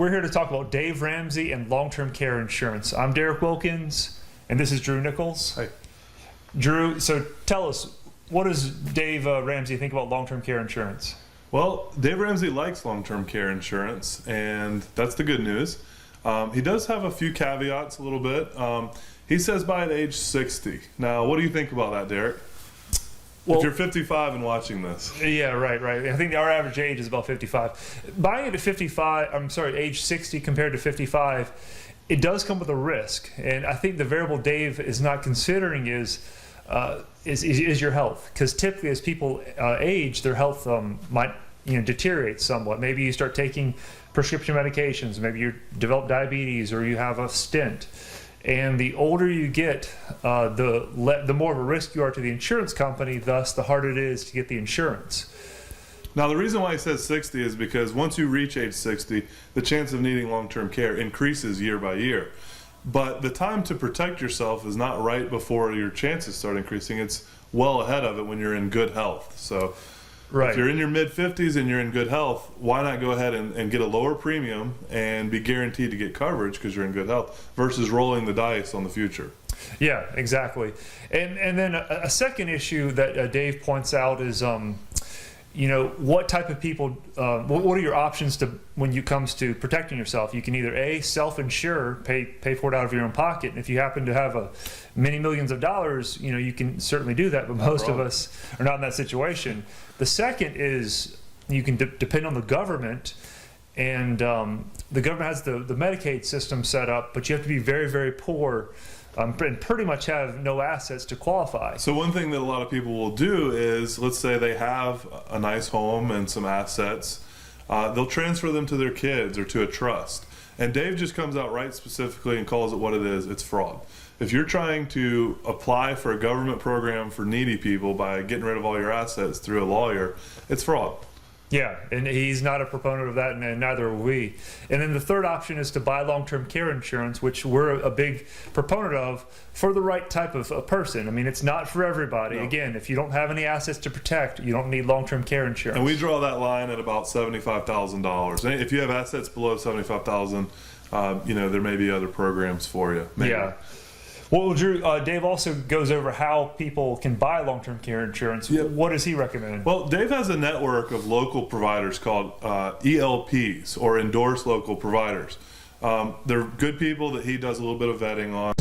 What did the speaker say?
we're here to talk about Dave Ramsey and long-term care insurance. I'm Derek Wilkins, and this is Drew Nichols. Hi. Drew, so tell us, what does Dave Ramsey think about long-term care insurance? Well, Dave Ramsey likes long-term care insurance, and that's the good news. He does have a few caveats a little bit. He says by at age 60. Now, what do you think about that, Derek? Well, if you're 55 and watching this. Yeah, right. I think our average age is about 55. Buying it at age 60 compared to 55, it does come with a risk. And I think the variable Dave is not considering is your health. Because typically as people age, their health might deteriorate somewhat. Maybe you start taking prescription medications, maybe you develop diabetes or you have a stent. And the older you get, the more of a risk you are to the insurance company, thus the harder it is to get the insurance. Now, the reason why he says 60 is because once you reach age 60, the chance of needing long-term care increases year by year. But the time to protect yourself is not right before your chances start increasing. It's well ahead of it when you're in good health. So if you're in your mid-50s and you're in good health, why not go ahead and get a lower premium and be guaranteed to get coverage because you're in good health versus rolling the dice on the future? Yeah, exactly. And then a second issue that Dave points out is, what type of people, what are your options when it comes to protecting yourself? You can either self-insure, pay for it out of your own pocket, and if you happen to have many millions of dollars, you can certainly do that, but most of us are not in that situation. The second is you can depend on the government, and the government has the Medicaid system set up, but you have to be very, very poor and pretty much have no assets to qualify. So one thing that a lot of people will do is, let's say they have a nice home and some assets, they'll transfer them to their kids or to a trust. And Dave just comes out right specifically and calls it what it is. It's fraud. If you're trying to apply for a government program for needy people by getting rid of all your assets through a lawyer, it's fraud. Yeah, and he's not a proponent of that, and neither are we. And then the third option is to buy long-term care insurance, which we're a big proponent of for the right type of a person. I mean, it's not for everybody. No. Again, if you don't have any assets to protect, you don't need long-term care insurance. And we draw that line at about $75,000. If you have assets below $75,000, there may be other programs for you. Maybe. Yeah. Well, Drew, Dave also goes over how people can buy long-term care insurance. Yep. What does he recommend? Well, Dave has a network of local providers called ELPs, or Endorsed Local Providers. They're good people that he does a little bit of vetting on.